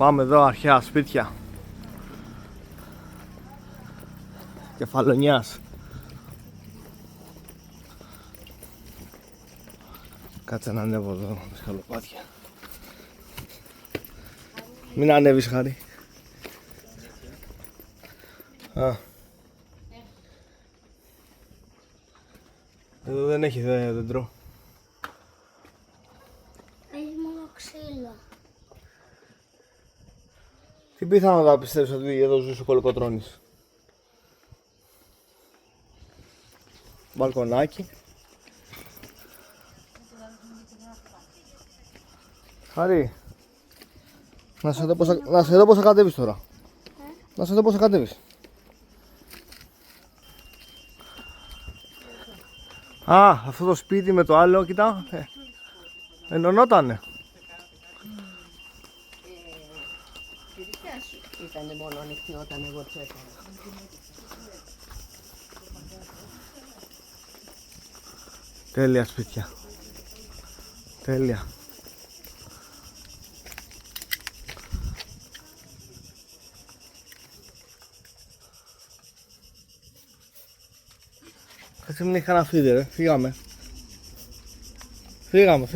Πάμε εδώ αρχαία σπίτια Κεφαλονιάς. Κάτσε να ανέβω εδώ με σκαλοπάτια. Μην ανέβεις, Χάρη. Εδώ δεν έχει δέντρο. Έχει μόνο ξύλο. Τι πιθανότητα πιστεύεις ότι εδώ ζούσε ο Κολοκοτρώνης? Μπαλκονάκι. Χάρη, να σε δω πώς θα κατέβεις τώρα. Να σε δω πώς θα κατέβεις. Α, αυτό το σπίτι με το άλλο, κοίτα, ενωνότανε. Ήτανε μόνο ανοιχτή όταν εγώ το έκανα. Τέλεια σπίτια. Τέλεια. Κάτσε μην έχει κανένα φίδι ρε, φύγαμε. Φύγαμε.